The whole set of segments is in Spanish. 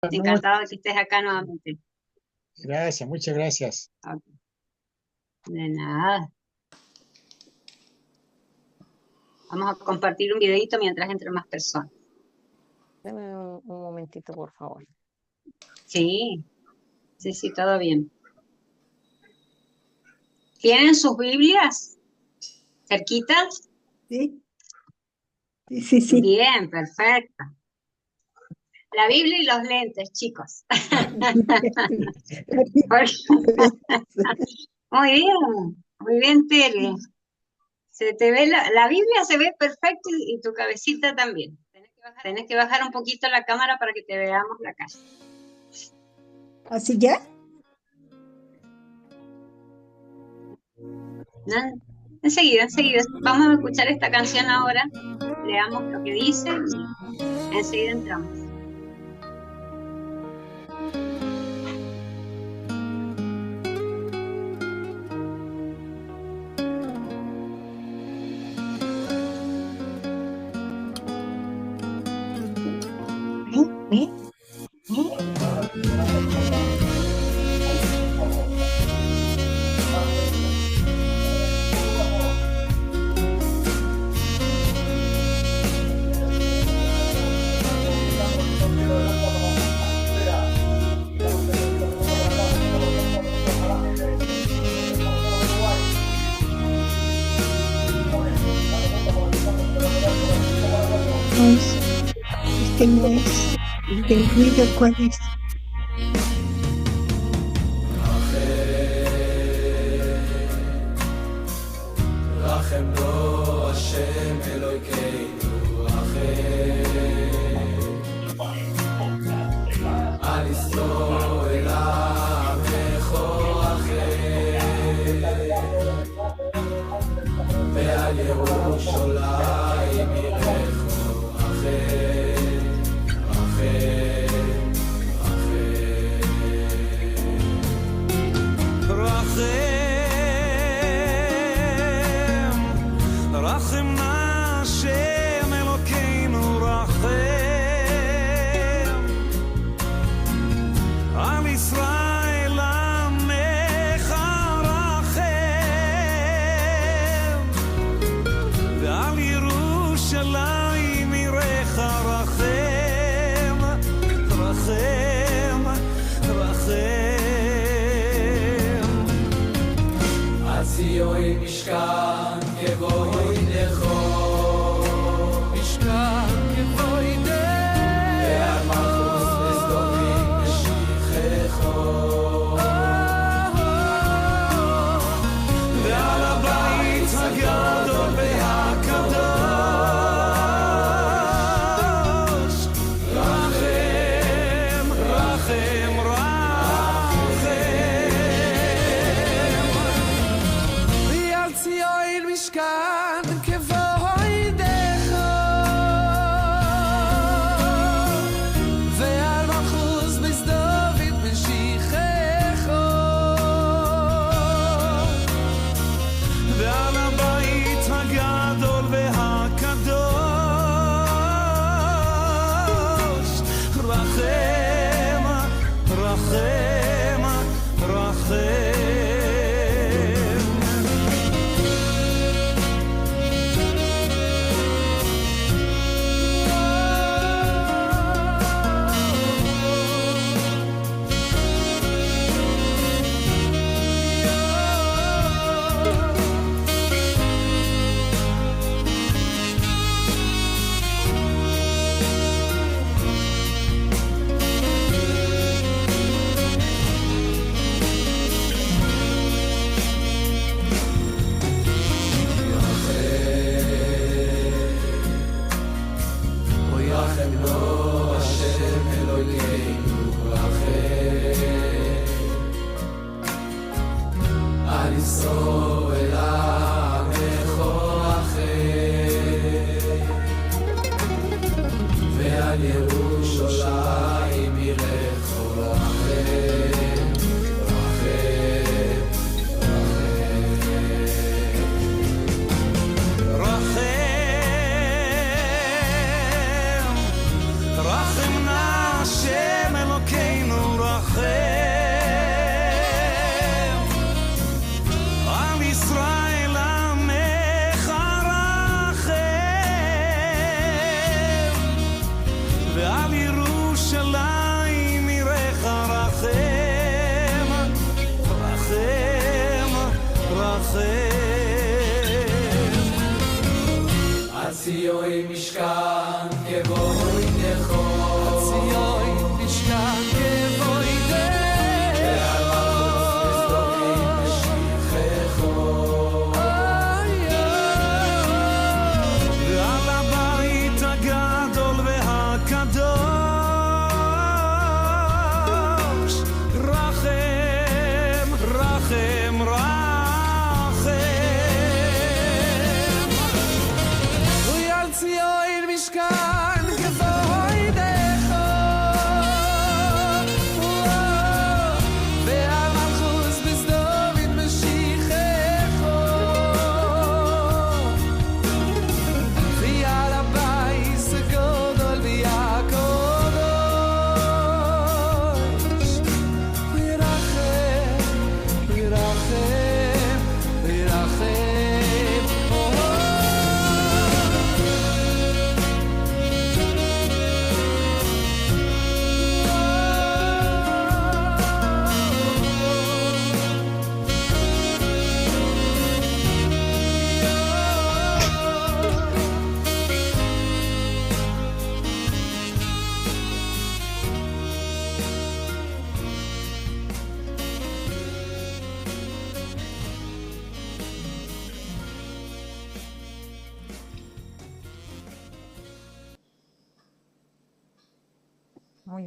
Encantado de que estés acá nuevamente. Gracias, muchas gracias. Ok, de nada. Vamos a compartir un videito mientras entren más personas. Deme un momentito, por favor. Sí, sí, sí, todo bien. ¿Tienen sus Biblias cerquitas? Sí, sí, sí, sí. Bien, perfecto. La Biblia y los lentes, chicos. Muy bien, Tere. Se te ve la Biblia se ve perfecto y tu cabecita también. Tenés que bajar un poquito la cámara para que te veamos la cara. ¿Así ya? ¿No? Enseguida, enseguida. Vamos a escuchar esta canción ahora. Leamos lo que dice y enseguida entramos. Este no es. El del ruido, ¿cuál es?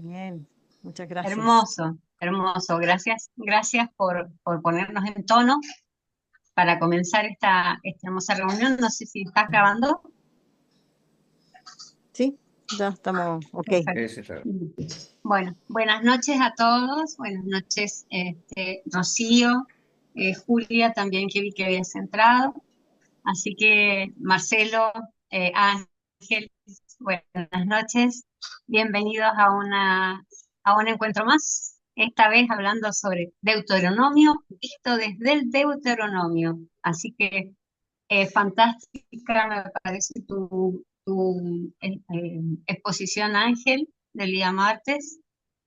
Bien, muchas gracias. Hermoso, hermoso. Gracias por ponernos en tono para comenzar esta hermosa reunión. No sé si estás grabando. Sí, ya estamos, ok. Perfecto. Bueno, buenas noches a todos. Buenas noches, Rocío, Julia también que vi que habías entrado. Así que Marcelo, Ángel, buenas noches. Bienvenidos a un encuentro más. Esta vez hablando sobre Deuteronomio, visto desde el Deuteronomio. Así que fantástica me parece tu exposición, Ángel, del día martes,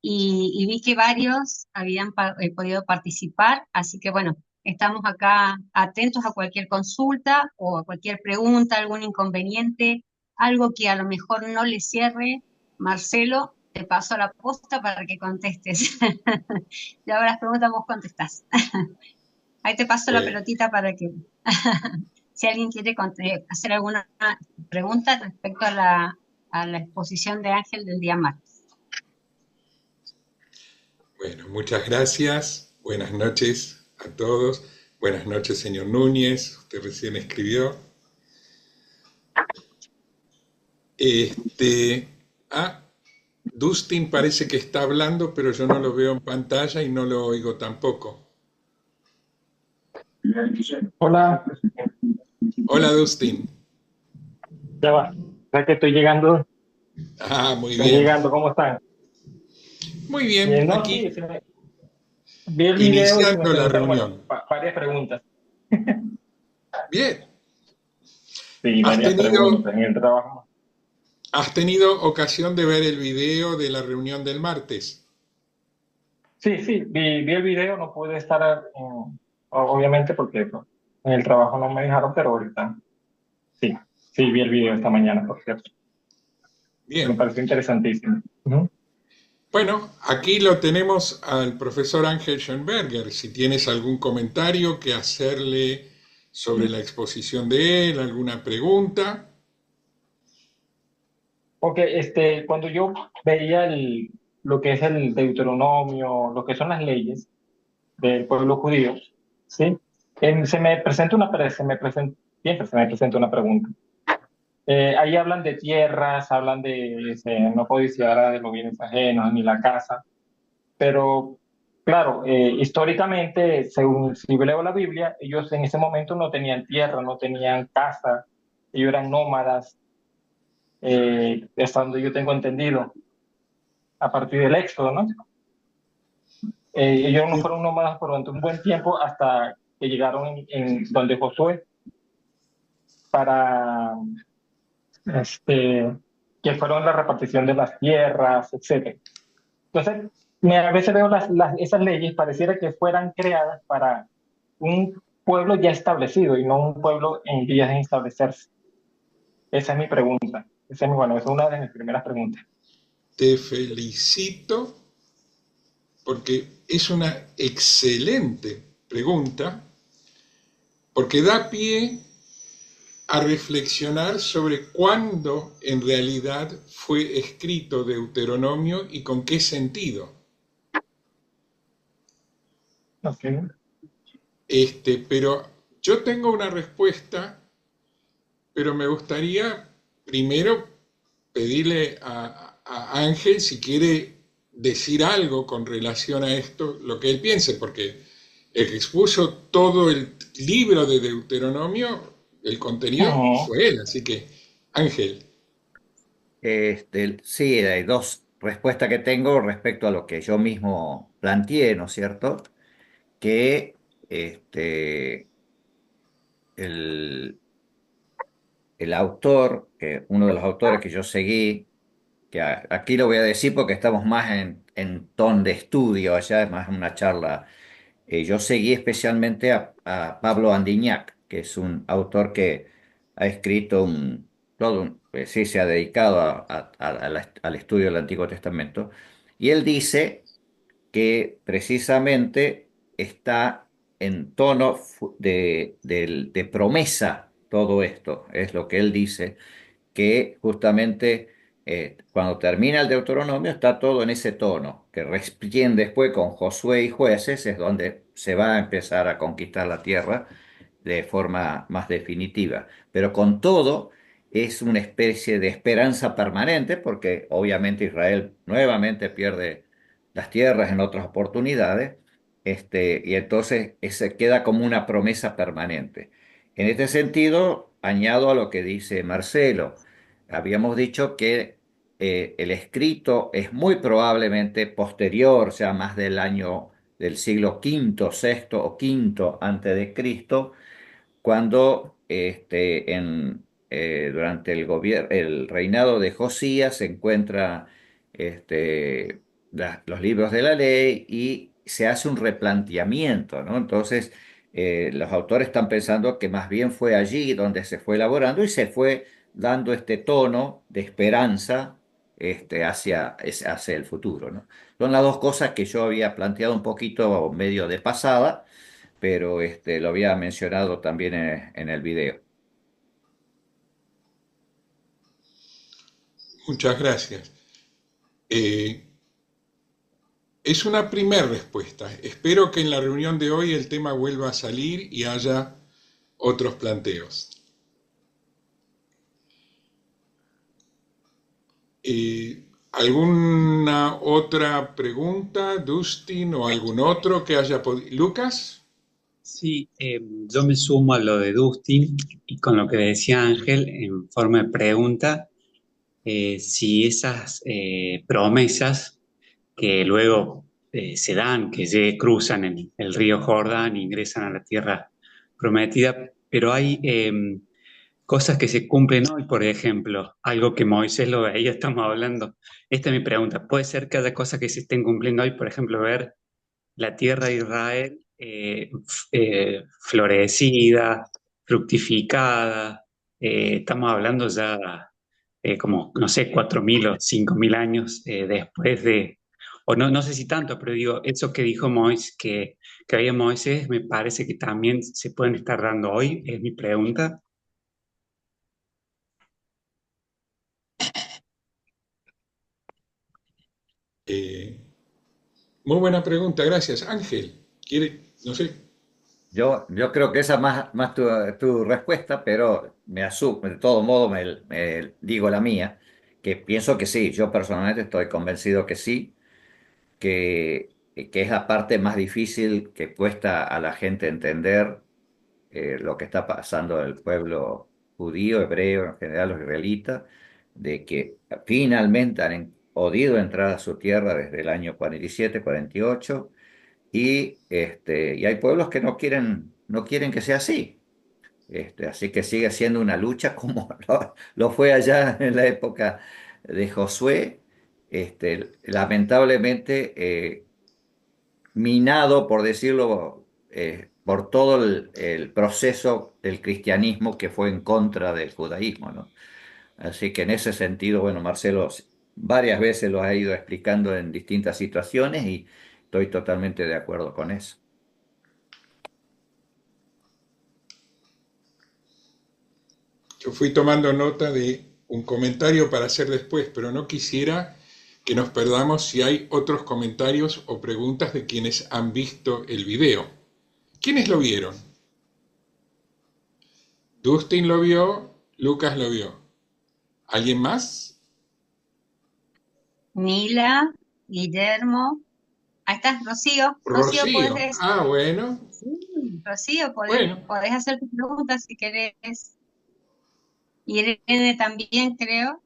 y vi que varios habían podido participar, así que bueno, estamos acá atentos a cualquier consulta o a cualquier pregunta, algún inconveniente, algo que a lo mejor no le cierre. Marcelo, te paso la posta para que contestes. Y ahora las preguntas vos contestás. Ahí te paso la Bueno, pelotita para que si alguien quiere hacer alguna pregunta respecto a la exposición de Ángel del día martes. bueno, muchas gracias. Buenas noches a todos. Buenas noches, señor Núñez. Usted recién escribió. Este, ah, Dustin parece que está hablando, pero yo no lo veo en pantalla y no lo oigo tampoco. Hola, Hola, Dustin. ya va. Sé que estoy llegando, Muy bien. ¿cómo están? Muy bien, No, aquí sí, vi el video y se me iniciando la preguntaron, bueno, reunión. varias preguntas. Bien. Sí, ¿Has varias tenido, preguntas en el trabajo. has tenido ocasión de ver el video de la reunión del martes? Sí, sí, vi el video, no pude estar, obviamente, porque pues, en el trabajo no me dejaron, pero ahorita sí, sí, vi el video esta mañana, por cierto. Me Bien. pareció interesantísimo. Ujú. Bueno, aquí lo tenemos al profesor Ángel Schoenberger. Si tienes algún comentario que hacerle sobre la exposición de él, alguna pregunta. Porque cuando yo veía lo que es el Deuteronomio, lo que son las leyes del pueblo judío, ¿sí? Se me presenta siempre se me presenta una pregunta. Ahí hablan de tierras, hablan de no codiciar de los bienes ajenos, ni la casa, pero claro, históricamente, según si leo la Biblia, ellos en ese momento no tenían tierra, no tenían casa, ellos eran nómadas, hasta donde yo tengo entendido, a partir del Éxodo, ¿no? Ellos no fueron nómadas por un buen tiempo hasta que llegaron en donde Josué para que fueron la repartición de las tierras, etcétera. Entonces, a veces veo esas leyes pareciera que fueran creadas para un pueblo ya establecido y no un pueblo en vías de establecerse. Esa es mi pregunta. Esa es una de mis primeras preguntas. Te felicito porque es una excelente pregunta, porque da pie a reflexionar sobre cuándo en realidad fue escrito Deuteronomio y con qué sentido. Okay. Pero yo tengo una respuesta, pero me gustaría primero pedirle a Ángel si quiere decir algo con relación a esto, lo que él piense, porque el que expuso todo el libro de Deuteronomio, el contenido fue él, así que Ángel. Sí, hay dos respuestas que tengo respecto a lo que yo mismo planteé, ¿no es cierto? Que el, el autor, uno de los autores que yo seguí, que aquí lo voy a decir porque estamos más en ton de estudio, allá es más una charla. Yo seguí especialmente a Pablo Andiñac, que es un autor que ha escrito sí, se ha dedicado al estudio del Antiguo Testamento, y él dice que precisamente está en tono de promesa todo esto, es lo que él dice, que justamente cuando termina el Deuteronomio está todo en ese tono, que recién después con Josué y Jueces es donde se va a empezar a conquistar la tierra de forma más definitiva. Pero con todo es una especie de esperanza permanente, porque obviamente Israel nuevamente pierde las tierras en otras oportunidades, y entonces ese queda como una promesa permanente. En este sentido, añado a lo que dice Marcelo. Habíamos dicho que el escrito es muy probablemente posterior, o sea, más del año del siglo quinto, sexto o quinto antes de Cristo, cuando durante el reinado de Josías se encuentra los libros de la ley y se hace un replanteamiento, ¿no? Entonces, los autores están pensando que más bien fue allí donde se fue elaborando y se fue dando este tono de esperanza hacia el futuro, ¿no? Son las dos cosas que yo había planteado un poquito medio de pasada, pero lo había mencionado también en el video. Muchas gracias. Eh, es una primera respuesta. Espero que en la reunión de hoy el tema vuelva a salir y haya otros planteos. ¿Alguna otra pregunta, Dustin, o algún otro que haya podido? ¿Lucas? Sí, yo me sumo a lo de Dustin y con lo que decía Ángel en forma de pregunta, si esas promesas que luego se dan, que cruzan el río Jordán e ingresan a la tierra prometida, pero hay cosas que se cumplen hoy, por ejemplo, algo que Moisés lo veía, estamos hablando. Esta es mi pregunta. ¿Puede ser que haya cosas que se estén cumpliendo hoy? Por ejemplo, ver la tierra de Israel florecida, fructificada. Estamos hablando ya como, no sé, 4.000 o 5.000 años después de, o no, no sé si tanto, pero digo, eso que dijo Moisés, que había Moisés, me parece que también se pueden estar dando hoy, es mi pregunta. Eh, Muy buena pregunta, gracias. Ángel, no sé, Yo creo que esa es más tu respuesta, pero me asumo, de todo modo me digo la mía, que pienso que sí, yo personalmente estoy convencido que sí, que es la parte más difícil que cuesta a la gente entender lo que está pasando del pueblo judío, hebreo, en general los israelitas, de que finalmente han podido entrar a su tierra desde el año 47, 48, y hay pueblos que no quieren que sea así. Así que sigue siendo una lucha como lo fue allá en la época de Josué. Lamentablemente, minado, por decirlo, por todo el proceso del cristianismo que fue en contra del judaísmo, ¿no? Así que en ese sentido, bueno, Marcelo varias veces lo ha ido explicando en distintas situaciones y estoy totalmente de acuerdo con eso. yo fui tomando nota de un comentario para hacer después, pero no quisiera que nos perdamos si hay otros comentarios o preguntas de quienes han visto el video. ¿Quiénes lo vieron? Dustin lo vio, Lucas lo vio. ¿Alguien más? Mila, Guillermo. Ahí estás, Rocío. Rocío, Rocío. podés, Ah, bueno. sí, Rocío, Bueno, podés hacer tus preguntas si querés. Y Irene también, creo.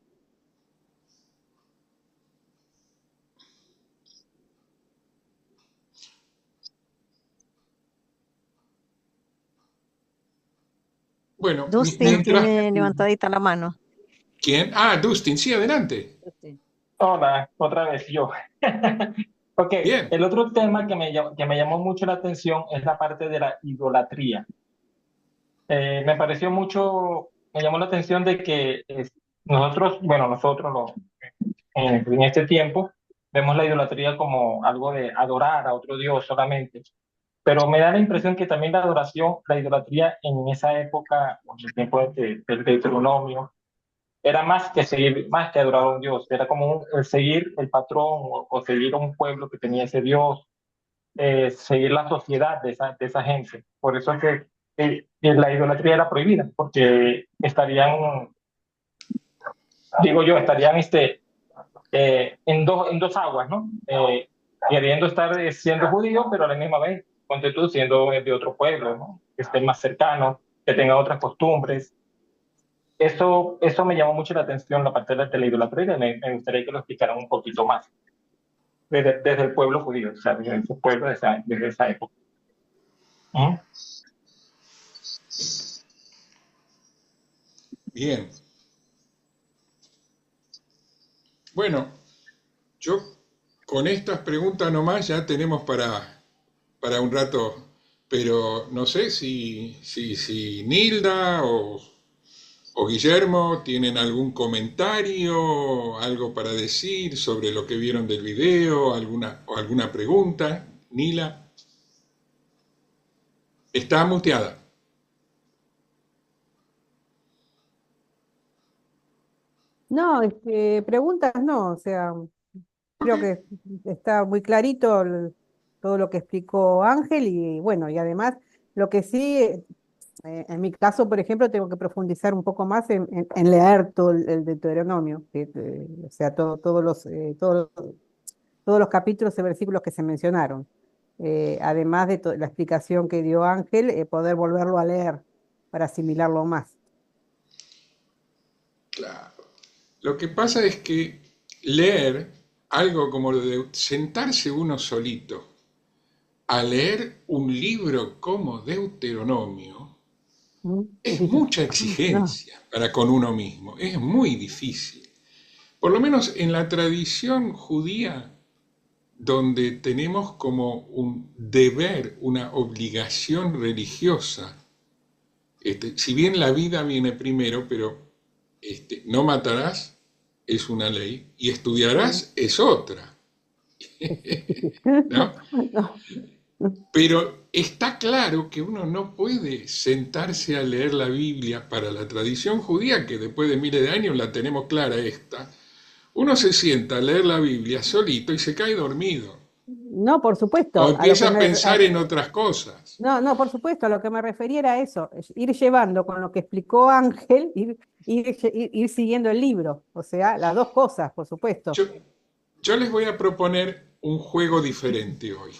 bueno, Dustin mientras... tiene levantadita la mano. ¿Quién? Ah, Dustin, sí, adelante. Dustin. Hola, otra vez yo. Ok, Bien. el otro tema que me llamó mucho la atención es la parte de la idolatría. Me llamó la atención de que nosotros en este tiempo vemos la idolatría como algo de adorar a otro Dios solamente, pero me da la impresión que también la idolatría en esa época, en el tiempo del Deuteronomio, era más que adorar a un Dios, era como seguir el patrón o seguir a un pueblo que tenía ese Dios, seguir la sociedad de esa gente. Por eso es que la idolatría era prohibida, porque estarían en dos aguas, ¿no? Queriendo estar siendo judío, pero a la misma vez, ponte tú, siendo de otro pueblo, ¿no? Que esté más cercano, que tenga otras costumbres. Eso me llamó mucho la atención, la parte de la idolatría, y me gustaría que lo explicaran un poquito más, desde el pueblo judío, o sea, desde ese pueblo, desde esa época. ¿Mm? Bien. Bueno, yo con estas preguntas nomás ya tenemos para un rato, pero no sé si Nilda o Guillermo tienen algún comentario, algo para decir sobre lo que vieron del video, alguna pregunta. Nila, está muteada. No, preguntas no, o sea, creo que está muy clarito todo lo que explicó Ángel y bueno, y además lo que sí, en mi caso, por ejemplo, tengo que profundizar un poco más en leer todo el Deuteronomio, o sea, todos los capítulos y versículos que se mencionaron. Además de la explicación que dio Ángel, poder volverlo a leer para asimilarlo más. Claro. Lo que pasa es que leer algo como lo de sentarse uno solito a leer un libro como Deuteronomio es mucha No, exigencia para con uno mismo, es muy difícil. Por lo menos en la tradición judía, donde tenemos como un deber, una obligación religiosa, si bien la vida viene primero, pero no matarás es una ley y estudiarás es otra. ¿No? no. Pero está claro que uno no puede sentarse a leer la Biblia para la tradición judía, que después de miles de años la tenemos clara esta. Uno se sienta a leer la Biblia solito y se cae dormido. No, por supuesto. O empieza a pensar en otras cosas. No, por supuesto, a lo que me refería era eso, ir llevando con lo que explicó Ángel, ir siguiendo el libro, o sea, las dos cosas, por supuesto. Yo les voy a proponer un juego diferente hoy.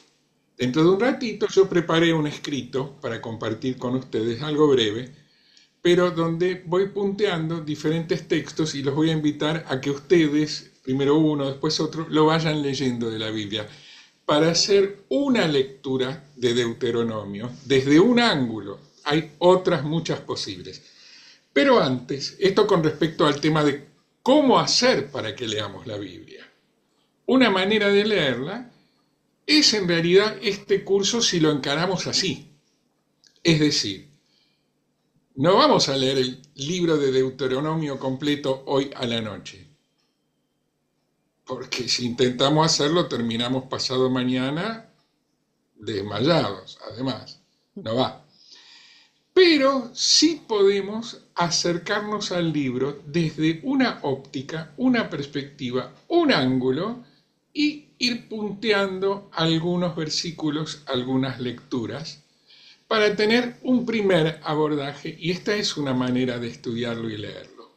Dentro de un ratito yo preparé un escrito para compartir con ustedes, algo breve, pero donde voy punteando diferentes textos y los voy a invitar a que ustedes, primero uno, después otro, lo vayan leyendo de la Biblia, para hacer una lectura de Deuteronomio desde un ángulo. Hay otras muchas posibles. Pero antes, esto con respecto al tema de cómo hacer para que leamos la Biblia. Una manera de leerla es en realidad este curso si lo encaramos así. Es decir, no vamos a leer el libro de Deuteronomio completo hoy a la noche, porque si intentamos hacerlo terminamos pasado mañana desmayados, además, no va. Pero sí podemos acercarnos al libro desde una óptica, una perspectiva, un ángulo y ir punteando algunos versículos, algunas lecturas, para tener un primer abordaje, y esta es una manera de estudiarlo y leerlo.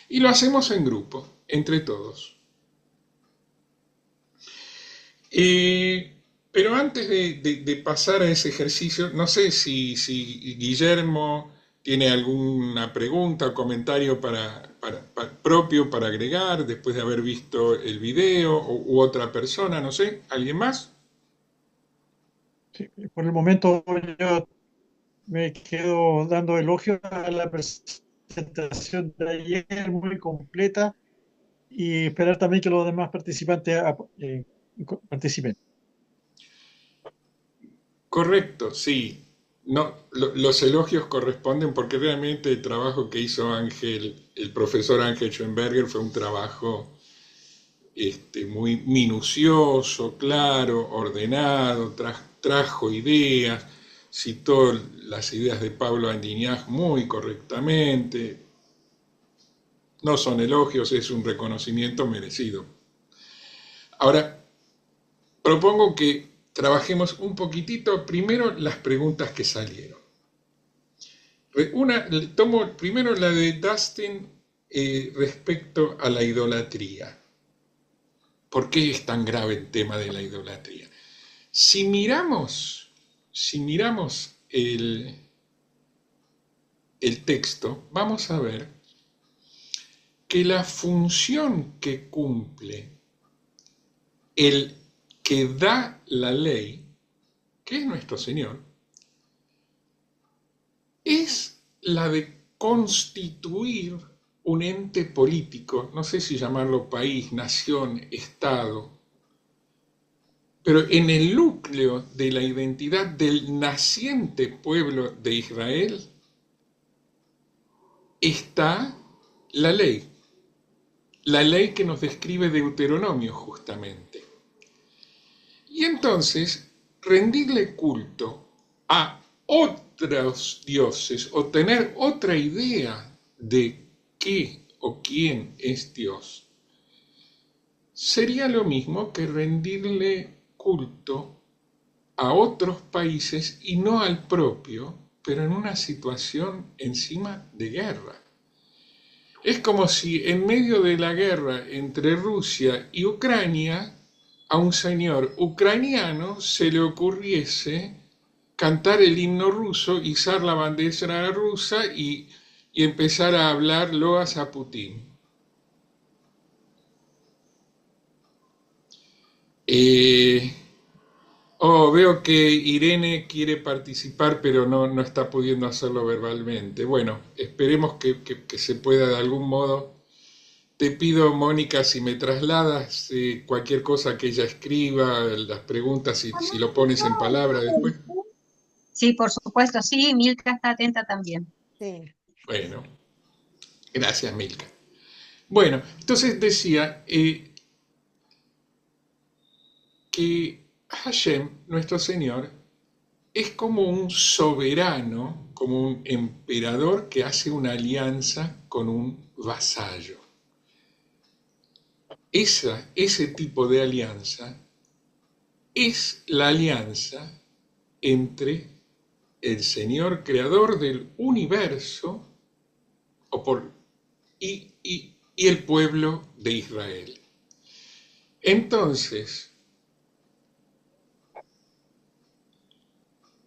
Y lo hacemos en grupo, entre todos. Pero antes de pasar a ese ejercicio, no sé si Guillermo tiene alguna pregunta o comentario propio para agregar después de haber visto el video, u otra persona, no sé, ¿alguien más? Sí, por el momento yo me quedo dando elogios a la presentación de ayer, muy completa, y esperar también que los demás participantes participen. Correcto, sí. No, los elogios corresponden porque realmente el trabajo que hizo el profesor Ángel Schoenberger fue un trabajo muy minucioso, claro, ordenado, trajo ideas, citó las ideas de Pablo Andiñás muy correctamente. No son elogios, es un reconocimiento merecido. Ahora, propongo que trabajemos un poquitito primero las preguntas que salieron. Tomo primero la de Dustin respecto a la idolatría. ¿Por qué es tan grave el tema de la idolatría? Si miramos el texto, vamos a ver que la función que cumple el que da la ley, que es nuestro Señor, es la de constituir un ente político, no sé si llamarlo país, nación, Estado, pero en el núcleo de la identidad del naciente pueblo de Israel está la ley que nos describe Deuteronomio justamente. Y entonces, rendirle culto a otros dioses o tener otra idea de qué o quién es Dios, sería lo mismo que rendirle culto a otros países y no al propio, pero en una situación encima de guerra. Es como si en medio de la guerra entre Rusia y Ucrania, a un señor ucraniano se le ocurriese cantar el himno ruso, izar la bandera rusa y empezar a hablar loas a Putin. Veo que Irene quiere participar, pero no está pudiendo hacerlo verbalmente. Bueno, esperemos que se pueda de algún modo. Te pido, Mónica, si me trasladas cualquier cosa que ella escriba, las preguntas, si lo pones en palabra después. Sí, por supuesto, sí, Milka está atenta también. Sí. Bueno, gracias, Milka. Bueno, entonces decía que Hashem, nuestro Señor, es como un soberano, como un emperador que hace una alianza con un vasallo. Ese tipo de alianza es la alianza entre el Señor creador del universo y el pueblo de Israel. Entonces,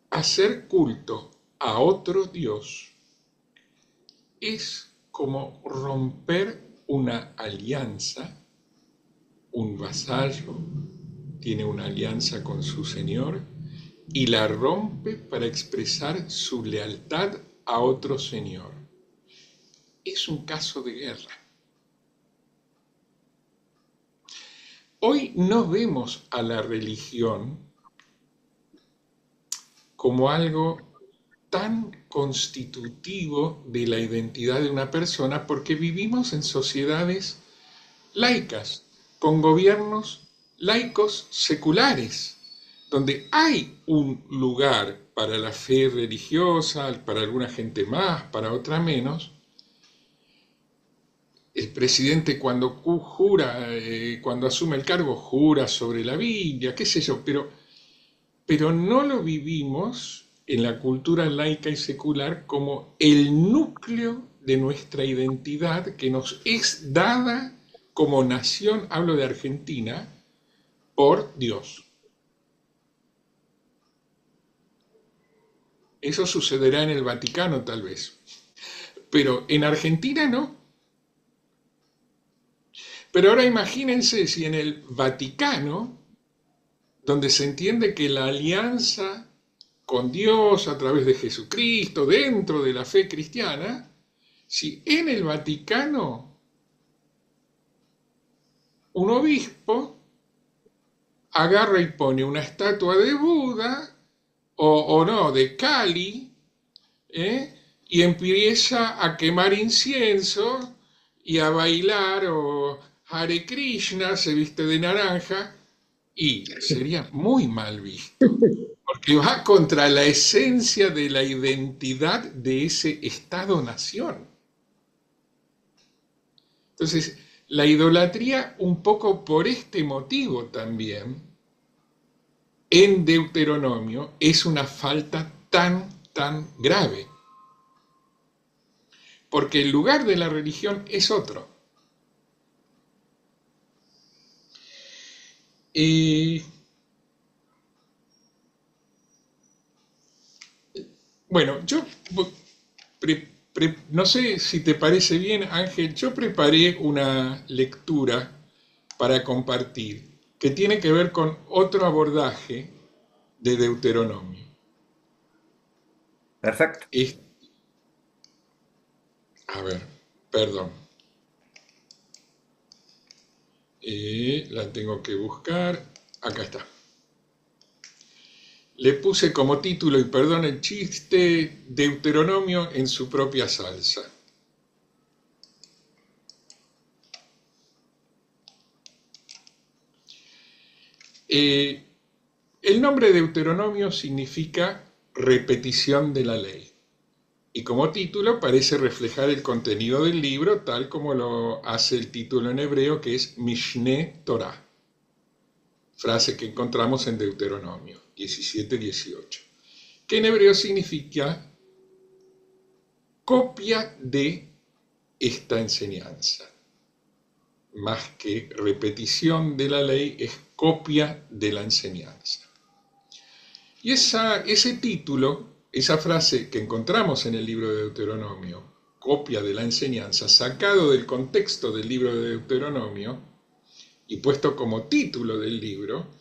hacer culto a otro Dios es como romper una alianza. Un vasallo tiene una alianza con su señor y la rompe para expresar su lealtad a otro señor. Es un caso de guerra. Hoy no vemos a la religión como algo tan constitutivo de la identidad de una persona porque vivimos en sociedades laicas, con gobiernos laicos seculares, donde hay un lugar para la fe religiosa, para alguna gente más, para otra menos. El presidente cuando jura, cuando asume el cargo, jura sobre la Biblia, qué sé yo, pero no lo vivimos en la cultura laica y secular como el núcleo de nuestra identidad que nos es dada como nación, hablo de Argentina, por Dios. Eso sucederá en el Vaticano tal vez, pero en Argentina no. Pero ahora imagínense si en el Vaticano, donde se entiende que la alianza con Dios a través de Jesucristo, dentro de la fe cristiana, si en el Vaticano un obispo agarra y pone una estatua de Buda o no, de Kali, y empieza a quemar incienso y a bailar, o Hare Krishna, se viste de naranja, Y sería muy mal visto, porque va contra la esencia de la identidad de ese Estado-nación. Entonces, la idolatría, un poco por este motivo también, en Deuteronomio, es una falta tan grave. Porque el lugar de la religión es otro. Bueno, yo no sé si te parece bien, Ángel, yo preparé una lectura para compartir que tiene que ver con otro abordaje de Deuteronomio. Perfecto. A ver, perdón. La tengo que buscar. Acá está. Le puse como título, y perdón el chiste, Deuteronomio en su propia salsa. El nombre Deuteronomio significa repetición de la ley. Y como título parece reflejar el contenido del libro tal como lo hace el título en hebreo, que es Mishneh Torah, frase que encontramos en Deuteronomio 17-18, que en hebreo significa copia de esta enseñanza. Más que repetición de la ley, es copia de la enseñanza. Y ese título, esa frase que encontramos en el libro de Deuteronomio, copia de la enseñanza, sacado del contexto del libro de Deuteronomio y puesto como título del libro,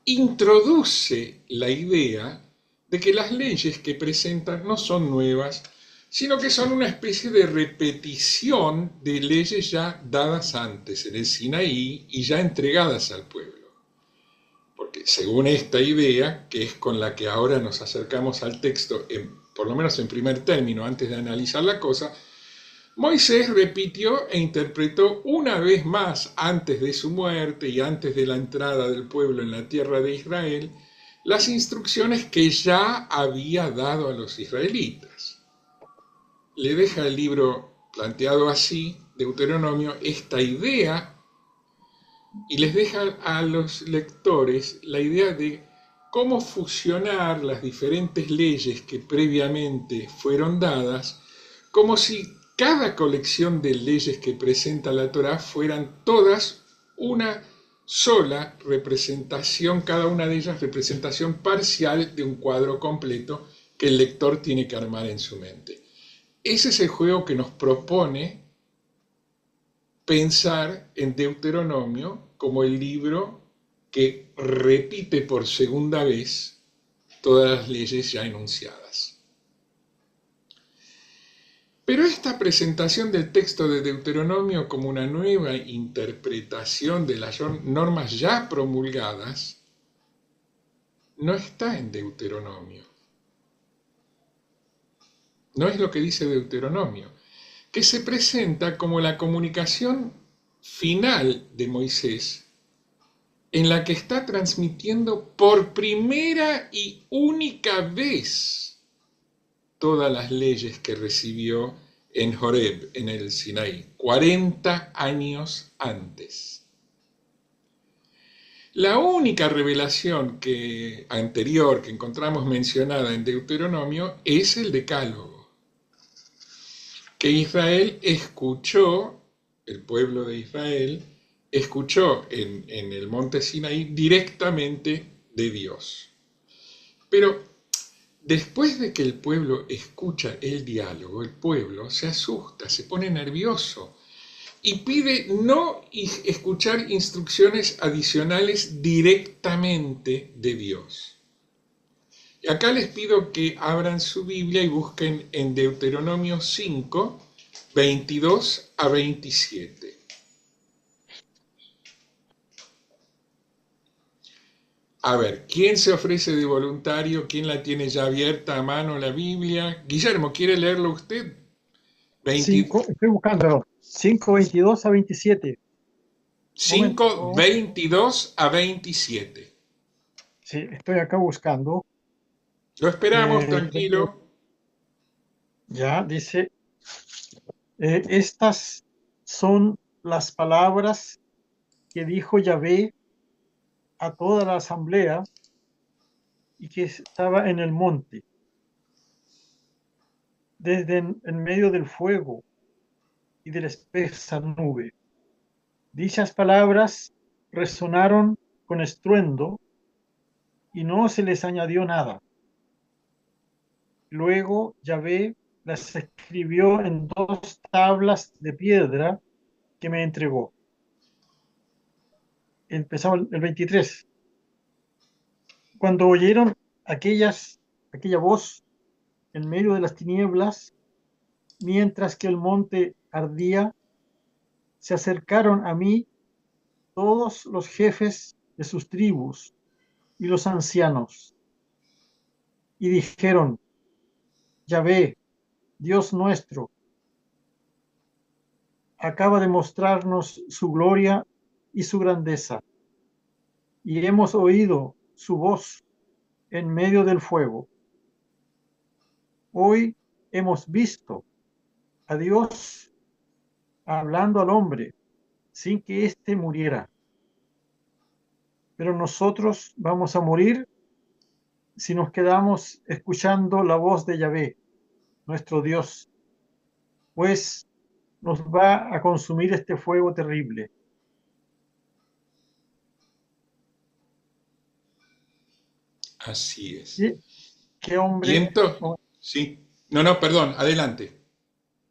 introduce la idea de que las leyes que presentan no son nuevas, sino que son una especie de repetición de leyes ya dadas antes en el Sinaí y ya entregadas al pueblo. Porque según esta idea, que es con la que ahora nos acercamos al texto, por lo menos en primer término, antes de analizar la cosa, Moisés repitió e interpretó una vez más, antes de su muerte y antes de la entrada del pueblo en la tierra de Israel, las instrucciones que ya había dado a los israelitas. Le deja el libro planteado así, Deuteronomio, esta idea, y les deja a los lectores la idea de cómo fusionar las diferentes leyes que previamente fueron dadas, como si cada colección de leyes que presenta la Torá fueran todas una sola representación, cada una de ellas representación parcial de un cuadro completo que el lector tiene que armar en su mente. Ese es el juego que nos propone pensar en Deuteronomio como el libro que repite por segunda vez todas las leyes ya enunciadas. Pero esta presentación del texto de Deuteronomio como una nueva interpretación de las normas ya promulgadas no está en Deuteronomio. No es lo que dice Deuteronomio, que se presenta como la comunicación final de Moisés, en la que está transmitiendo por primera y única vez todas las leyes que recibió en Horeb, en el Sinaí, 40 años antes. La única revelación anterior que encontramos mencionada en Deuteronomio es el Decálogo, que Israel escuchó, el pueblo de Israel escuchó en el monte Sinaí directamente de Dios. Pero después de que el pueblo escucha el diálogo, el pueblo se asusta, se pone nervioso y pide no escuchar instrucciones adicionales directamente de Dios. Y acá les pido que abran su Biblia y busquen en Deuteronomio 5, 22 a 27. A ver, ¿quién se ofrece de voluntario? ¿Quién la tiene ya abierta a mano la Biblia? Guillermo, ¿quiere leerlo usted? Estoy buscándolo. 5, 22 a 27. 5, Momento. 22 a 27. Sí, estoy acá buscando. Lo esperamos, Eh, tranquilo. ya, dice, estas son las palabras que dijo Yahvé a toda la asamblea y que estaba en el monte, desde en medio del fuego y de la espesa nube. Dichas palabras resonaron con estruendo y no se les añadió nada. Luego Yahvé las escribió en 2 tablas de piedra que me entregó. Empezamos el 23. Cuando oyeron aquella voz en medio de las tinieblas, mientras que el monte ardía, se acercaron a mí todos los jefes de sus tribus y los ancianos, y dijeron: Yahvé, Dios nuestro, acaba de mostrarnos su gloria y su grandeza, y hemos oído su voz en medio del fuego. Hoy hemos visto a Dios hablando al hombre sin que éste muriera. Pero nosotros vamos a morir si nos quedamos escuchando la voz de Yahvé, nuestro Dios, pues nos va a consumir este fuego terrible. Así es. ¿Sí? ¿Qué hombre? ¿Viento? Sí. No, perdón, adelante.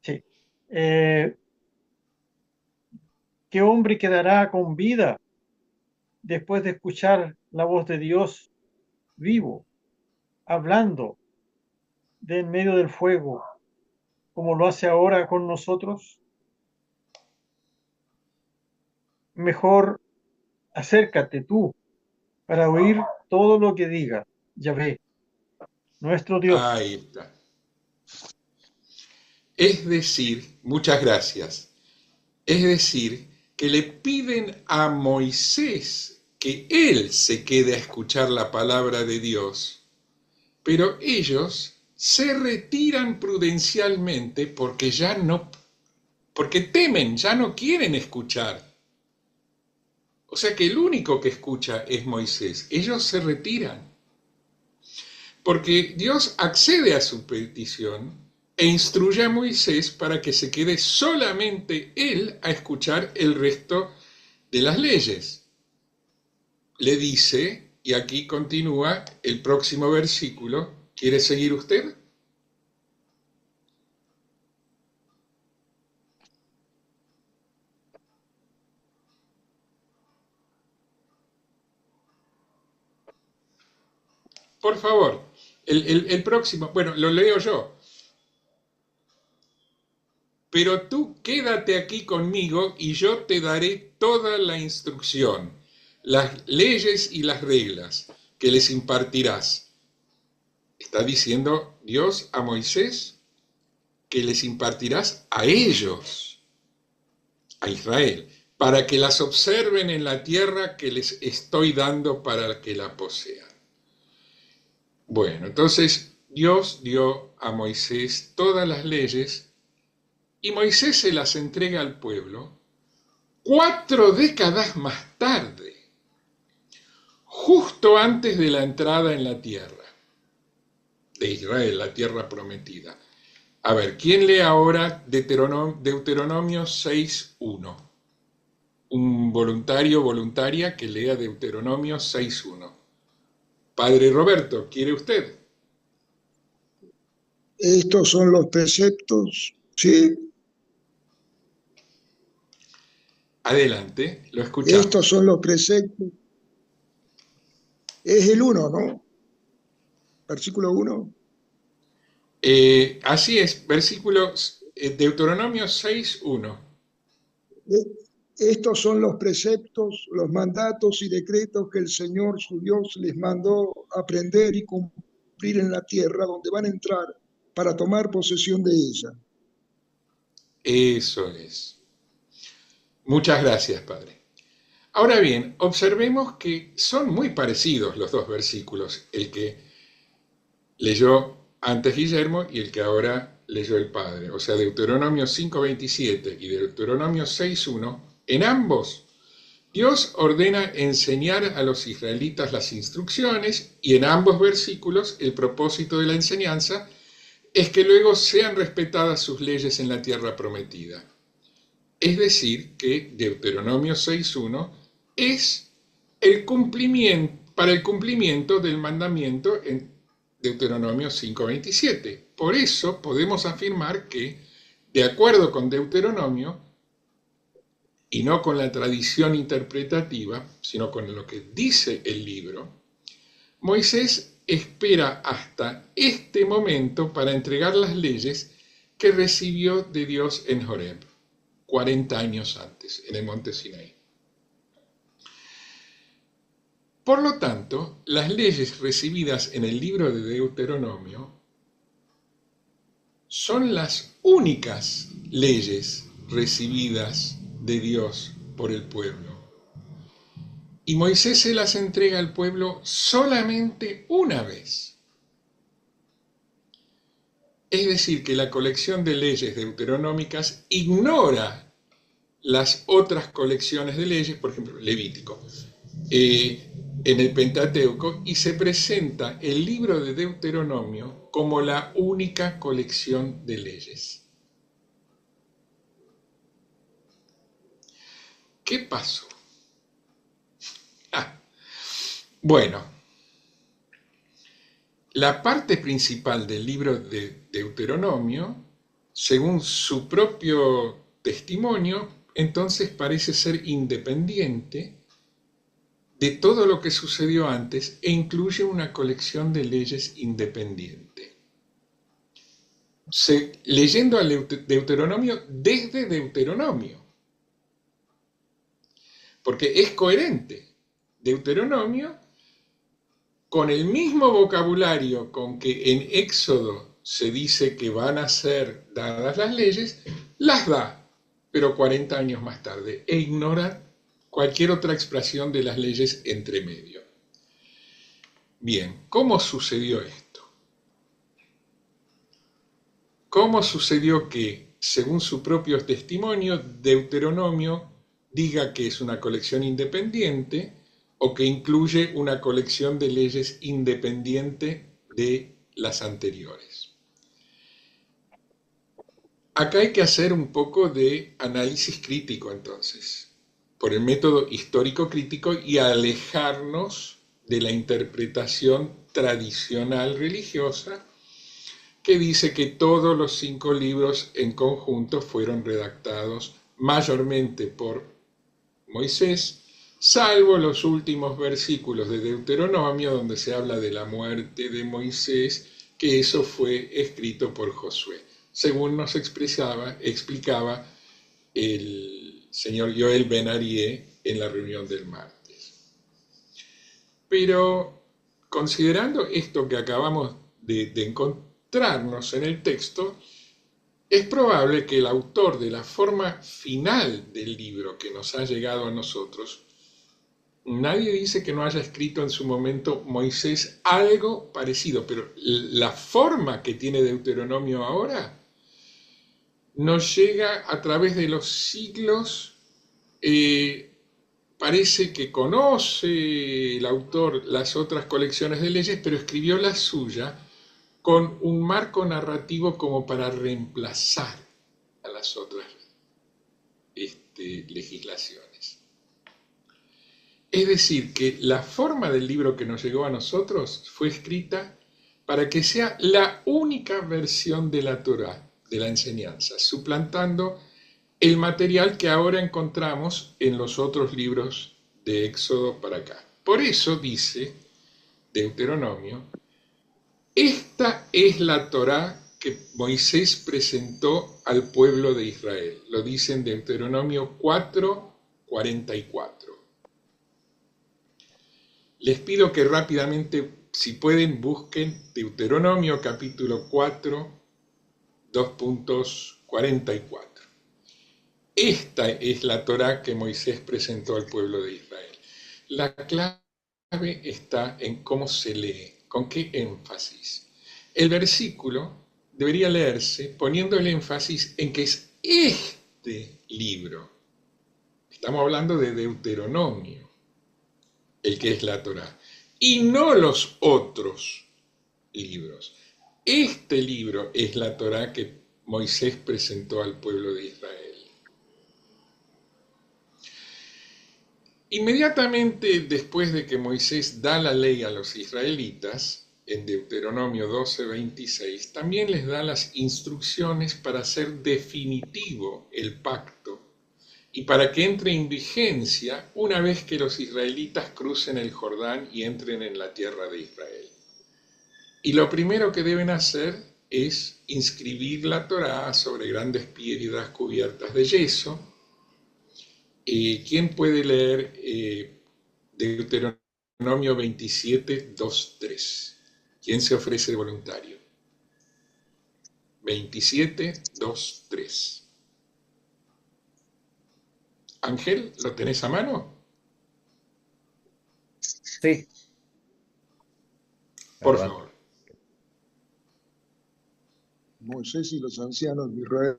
Sí. ¿Qué hombre quedará con vida después de escuchar la voz de Dios vivo, hablando de en medio del fuego, como lo hace ahora con nosotros? Mejor acércate tú para oír todo lo que diga Yahvé, nuestro Dios. Ahí está. Es decir, muchas gracias. Es decir, que le piden a Moisés que él se quede a escuchar la palabra de Dios, pero ellos se retiran prudencialmente porque temen, ya no quieren escuchar. O sea que el único que escucha es Moisés. Ellos se retiran. Porque Dios accede a su petición e instruye a Moisés para que se quede solamente él a escuchar el resto de las leyes. Le dice, y aquí continúa el próximo versículo, ¿quiere seguir usted? Por favor, el próximo, bueno, lo leo yo. Pero tú quédate aquí conmigo y yo te daré toda la instrucción, las leyes y las reglas que les impartirás. Está diciendo Dios a Moisés que les impartirás a ellos, a Israel, para que las observen en la tierra que les estoy dando para que la posean. Bueno, entonces Dios dio a Moisés todas las leyes y Moisés se las entrega al pueblo 4 décadas más tarde, justo antes de la entrada en la tierra de Israel, la tierra prometida. A ver, ¿quién lee ahora Deuteronomio 6.1? Un voluntaria que lea Deuteronomio 6.1. Padre Roberto, ¿quiere usted? Estos son los preceptos, ¿sí? Adelante, lo escuchamos. Estos son los preceptos. Es el 1, ¿no? Versículo 1. Así es, Deuteronomio 6.1. Estos son los preceptos, los mandatos y decretos que el Señor su Dios les mandó aprender y cumplir en la tierra donde van a entrar para tomar posesión de ella. Eso es. Muchas gracias, Padre. Ahora bien, observemos que son muy parecidos los dos versículos, el que leyó antes Guillermo y el que ahora leyó el Padre. O sea, Deuteronomio 5:27 y Deuteronomio 6:1, en ambos Dios ordena enseñar a los israelitas las instrucciones y en ambos versículos el propósito de la enseñanza es que luego sean respetadas sus leyes en la tierra prometida. Es decir, que Deuteronomio 6:1 es para el cumplimiento del mandamiento en Deuteronomio 5:27. Por eso podemos afirmar que, de acuerdo con Deuteronomio, y no con la tradición interpretativa, sino con lo que dice el libro, Moisés espera hasta este momento para entregar las leyes que recibió de Dios en Horeb, 40 años antes, en el monte Sinaí. Por lo tanto, las leyes recibidas en el libro de Deuteronomio son las únicas leyes recibidas de Dios por el pueblo. Y Moisés se las entrega al pueblo solamente una vez. Es decir, que la colección de leyes deuteronómicas ignora las otras colecciones de leyes, por ejemplo, Levítico, en el Pentateuco, y se presenta el libro de Deuteronomio como la única colección de leyes. ¿Qué pasó? Bueno, la parte principal del libro de Deuteronomio, según su propio testimonio, entonces parece ser independiente de todo lo que sucedió antes e incluye una colección de leyes independiente. Leyendo al Deuteronomio desde Deuteronomio, porque es coherente. Deuteronomio, con el mismo vocabulario con que en Éxodo se dice que van a ser dadas las leyes, las da, pero 40 años más tarde, e ignora cualquier otra expresión de las leyes entre medio. Bien, ¿cómo sucedió esto? ¿Cómo sucedió que, según su propio testimonio, Deuteronomio diga que es una colección independiente o que incluye una colección de leyes independiente de las anteriores? Acá hay que hacer un poco de análisis crítico entonces, por el método histórico crítico, y alejarnos de la interpretación tradicional religiosa que dice que todos los 5 libros en conjunto fueron redactados mayormente por Moisés, salvo los últimos versículos de Deuteronomio donde se habla de la muerte de Moisés, que eso fue escrito por Josué, según nos explicaba el señor Yoel Ben Arié en la reunión del martes. Pero considerando esto que acabamos de encontrarnos en el texto, es probable que el autor de la forma final del libro que nos ha llegado a nosotros, nadie dice que no haya escrito en su momento Moisés algo parecido, pero la forma que tiene Deuteronomio ahora nos llega a través de los siglos. Parece que conoce el autor las otras colecciones de leyes, pero escribió la suya con un marco narrativo como para reemplazar a las otras legislaciones. Es decir, que la forma del libro que nos llegó a nosotros fue escrita para que sea la única versión de la Torá, de la enseñanza, suplantando el material que ahora encontramos en los otros libros de Éxodo para acá. Por eso dice Deuteronomio: esta es la Torá que Moisés presentó al pueblo de Israel. Lo dice en Deuteronomio 4:44. Les pido que rápidamente, si pueden, busquen Deuteronomio capítulo 4, 2.44. esta es la Torá que Moisés presentó al pueblo de Israel. La clave está en cómo se lee, con qué énfasis. El versículo debería leerse poniendo el énfasis en que es este libro. Estamos hablando de Deuteronomio, el que es la Torá, y no los otros libros. Este libro es la Torá que Moisés presentó al pueblo de Israel. Inmediatamente después de que Moisés da la ley a los israelitas, en Deuteronomio 12:26, también les da las instrucciones para hacer definitivo el pacto y para que entre en vigencia una vez que los israelitas crucen el Jordán y entren en la tierra de Israel. Y lo primero que deben hacer es inscribir la Torá sobre grandes piedras cubiertas de yeso. ¿Quién puede leer Deuteronomio 27:2-3? ¿Quién se ofrece voluntario? 27:2-3. Ángel, ¿lo tenés a mano? Sí. Por Perdón. favor. Moisés y los ancianos de Israel.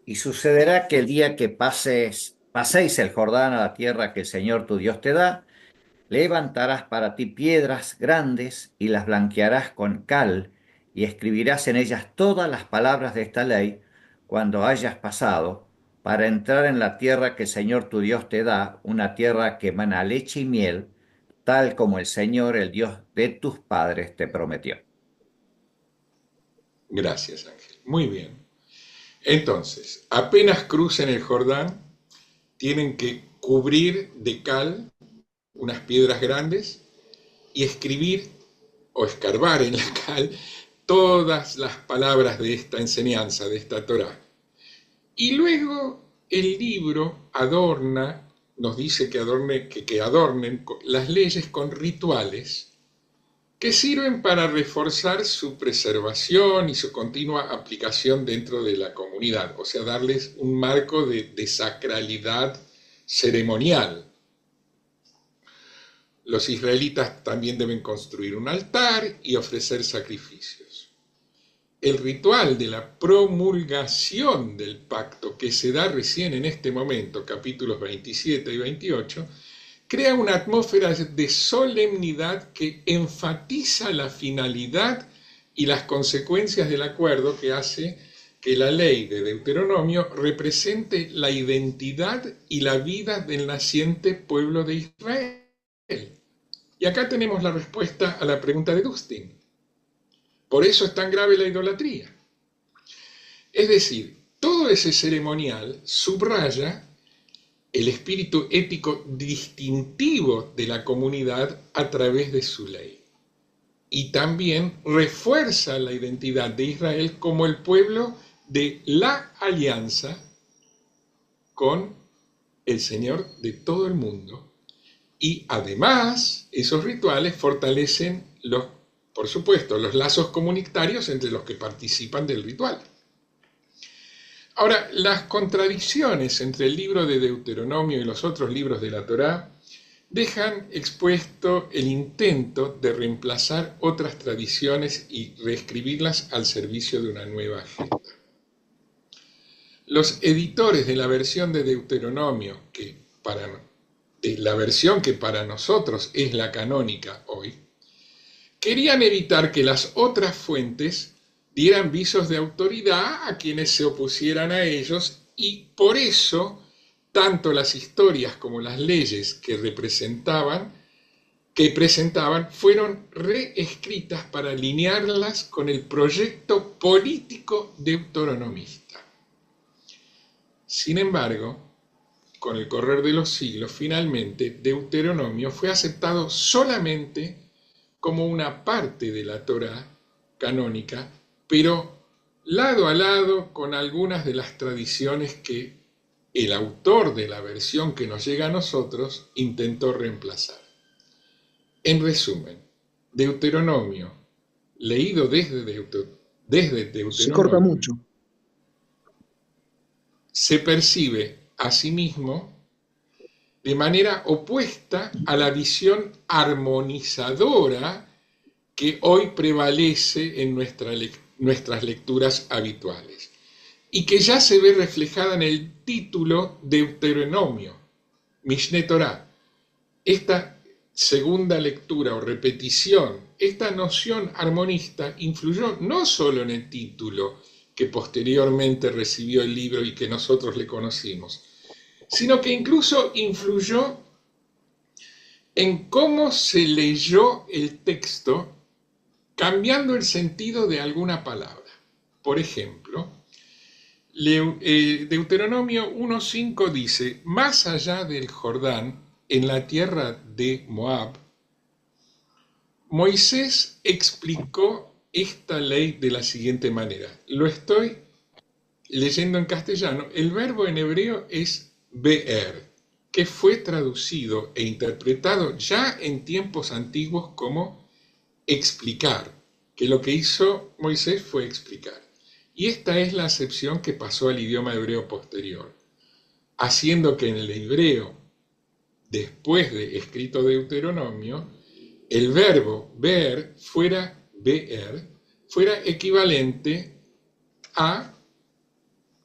Y sucederá que el día que paséis el Jordán a la tierra que el Señor tu Dios te da, levantarás para ti piedras grandes y las blanquearás con cal, y escribirás en ellas todas las palabras de esta ley cuando hayas pasado, para entrar en la tierra que el Señor tu Dios te da, una tierra que emana leche y miel, tal como el Señor, el Dios de tus padres, te prometió. Gracias, Ángel. Muy bien. Entonces, apenas crucen el Jordán, tienen que cubrir de cal unas piedras grandes y escribir o escarbar en la cal todas las palabras de esta enseñanza, de esta Torá. Y luego el libro adorna, nos dice que adornen las leyes con rituales que sirven para reforzar su preservación y su continua aplicación dentro de la comunidad, o sea, darles un marco de sacralidad ceremonial. Los israelitas también deben construir un altar y ofrecer sacrificios. El ritual de la promulgación del pacto, que se da recién en este momento, capítulos 27 y 28, crea una atmósfera de solemnidad que enfatiza la finalidad y las consecuencias del acuerdo, que hace que la ley de Deuteronomio represente la identidad y la vida del naciente pueblo de Israel. Y acá tenemos la respuesta a la pregunta de Dustin. Por eso es tan grave la idolatría. Es decir, todo ese ceremonial subraya el espíritu ético distintivo de la comunidad a través de su ley. Y también refuerza la identidad de Israel como el pueblo de la alianza con el Señor de todo el mundo. Y además, esos rituales fortalecen por supuesto, los lazos comunitarios entre los que participan del ritual. Ahora, las contradicciones entre el libro de Deuteronomio y los otros libros de la Torá dejan expuesto el intento de reemplazar otras tradiciones y reescribirlas al servicio de una nueva agenda. Los editores de la versión de Deuteronomio, la versión que para nosotros es la canónica hoy, querían evitar que las otras fuentes dieran visos de autoridad a quienes se opusieran a ellos, y por eso tanto las historias como las leyes que presentaban fueron reescritas para alinearlas con el proyecto político deuteronomista. Sin embargo, con el correr de los siglos, finalmente Deuteronomio fue aceptado solamente como una parte de la Torá canónica, pero lado a lado con algunas de las tradiciones que el autor de la versión que nos llega a nosotros intentó reemplazar. En resumen, Deuteronomio, leído desde Deuteronomio... Se corta mucho. se percibe a sí mismo de manera opuesta a la visión armonizadora que hoy prevalece en nuestras lecturas habituales y que ya se ve reflejada en el título Deuteronomio, Mishneh Torah. Esta segunda lectura o repetición, esta noción armonista influyó no solo en el título que posteriormente recibió el libro y que nosotros le conocimos, sino que incluso influyó en cómo se leyó el texto, cambiando el sentido de alguna palabra. Por ejemplo, Deuteronomio 1:5 dice: más allá del Jordán, en la tierra de Moab, Moisés explicó esta ley de la siguiente manera. Lo estoy leyendo en castellano. El verbo en hebreo es be'er, que fue traducido e interpretado ya en tiempos antiguos como explicar, que lo que hizo Moisés fue explicar. Y esta es la acepción que pasó al idioma hebreo posterior, haciendo que en el hebreo, después de escrito Deuteronomio, el verbo ver fuera equivalente a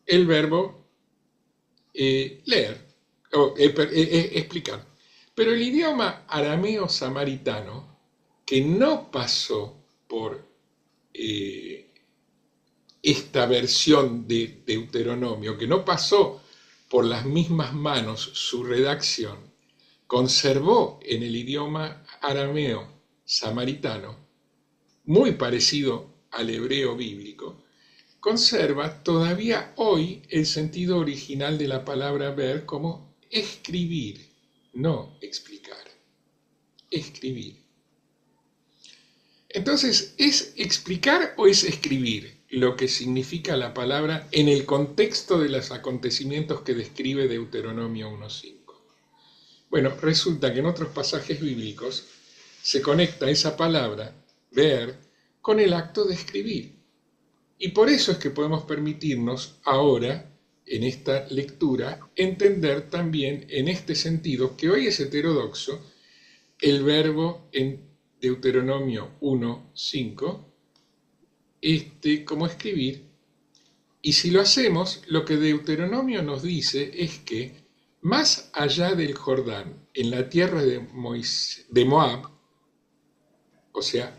el verbo leer o explicar. Pero el idioma arameo samaritano, que no pasó por esta versión de Deuteronomio, que no pasó por las mismas manos su redacción, conservó en el idioma arameo samaritano, muy parecido al hebreo bíblico, conserva todavía hoy el sentido original de la palabra ver como escribir, no explicar, escribir. Entonces, ¿es explicar o es escribir lo que significa la palabra en el contexto de los acontecimientos que describe Deuteronomio 1:5? Bueno, resulta que en otros pasajes bíblicos se conecta esa palabra, ver, con el acto de escribir. Y por eso es que podemos permitirnos ahora, en esta lectura, entender también en este sentido que hoy es heterodoxo el verbo en Deuteronomio 1:5, como escribir. Y si lo hacemos, lo que Deuteronomio nos dice es que más allá del Jordán, en la tierra de Moab, o sea,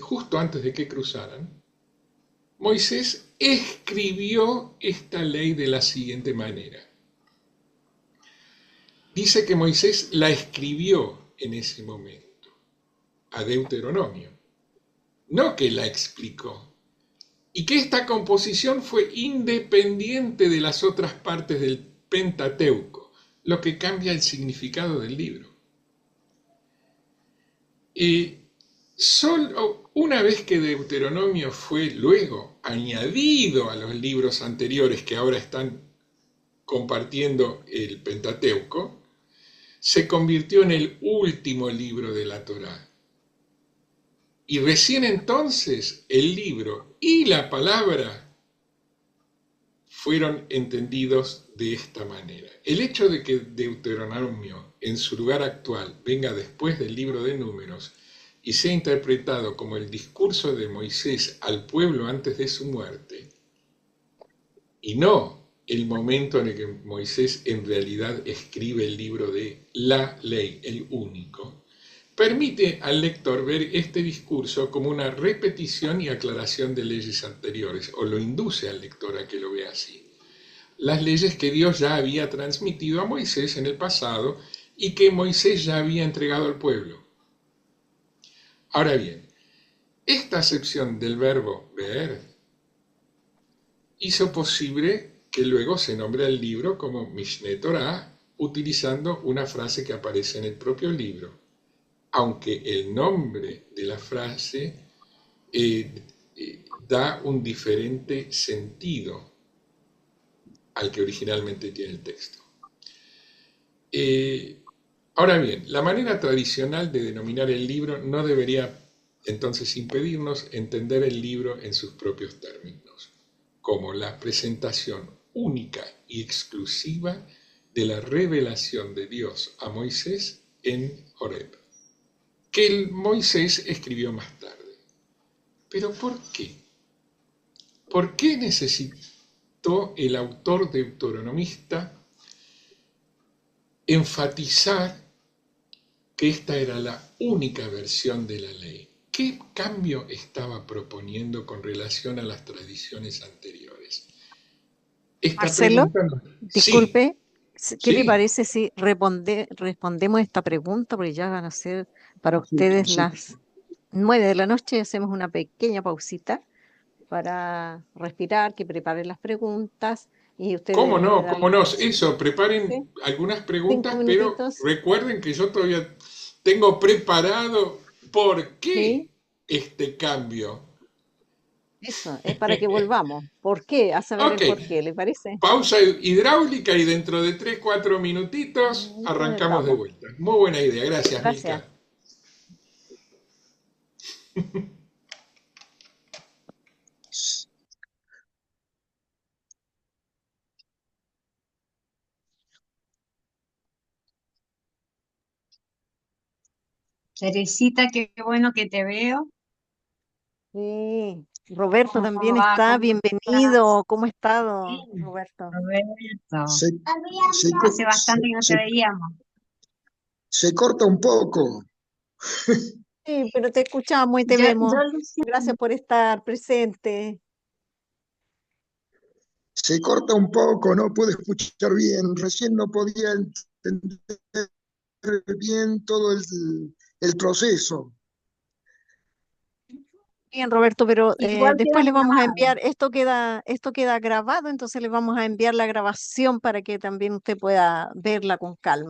justo antes de que cruzaran, Moisés escribió esta ley de la siguiente manera. Dice que Moisés la escribió en ese momento, a Deuteronomio, no que la explicó, y que esta composición fue independiente de las otras partes del Pentateuco, lo que cambia el significado del libro. Y solo una vez que Deuteronomio fue luego añadido a los libros anteriores que ahora están compartiendo el Pentateuco, se convirtió en el último libro de la Torá. Y recién entonces el libro y la palabra fueron entendidos de esta manera. El hecho de que Deuteronomio, en su lugar actual, venga después del libro de Números y sea interpretado como el discurso de Moisés al pueblo antes de su muerte, y no el momento en el que Moisés en realidad escribe el libro de la ley, el único, permite al lector ver este discurso como una repetición y aclaración de leyes anteriores, o lo induce al lector a que lo vea así. Las leyes que Dios ya había transmitido a Moisés en el pasado y que Moisés ya había entregado al pueblo. Ahora bien, esta acepción del verbo ver hizo posible que luego se nombre al libro como Mishneh Torah, utilizando una frase que aparece en el propio libro, aunque el nombre de la frase da un diferente sentido al que originalmente tiene el texto. Ahora bien, la manera tradicional de denominar el libro no debería entonces impedirnos entender el libro en sus propios términos, como la presentación única y exclusiva de la revelación de Dios a Moisés en Horeb, que el Moisés escribió más tarde. ¿Pero por qué? ¿Por qué necesitó el autor deuteronomista enfatizar que esta era la única versión de la ley? ¿Qué cambio estaba proponiendo con relación a las tradiciones anteriores? Esta Marcelo, pregunta, disculpe, ¿qué le sí, parece si respondemos esta pregunta? Porque ya van a ser para Sí, ustedes sí. las 9 de la noche. Hacemos una pequeña pausita para respirar, que preparen las preguntas y ustedes cómo no, dan cómo la no, respuesta. eso, preparen ¿Sí? algunas 5 preguntas, pero minutitos. recuerden que yo todavía tengo preparado por Sí, qué este cambio. eso, es para que volvamos. ¿Por qué? A saber Ok, el por qué, ¿le parece? pausa hidráulica y dentro de 3, 4 minutitos arrancamos de Conectamos. vuelta. Muy buena idea, gracias, Gracias. Milka. Teresita, qué bueno que te veo. Sí, Roberto ¿Cómo también va? está. ¿Cómo estás? Bienvenido. ¿Cómo ha estado, Roberto? Roberto. Se, se, Hace co- bastante que no te se- veíamos. se corta un poco, Sí, pero te escuchamos y te Yo vemos. Luciana, Gracias por estar presente. se corta un poco, no puedo escuchar bien. Recién no podía entender bien todo el proceso. Bien, Roberto, pero igual queda después le vamos a grabado. enviar, esto queda grabado, entonces le vamos a enviar la grabación para que también usted pueda verla con calma.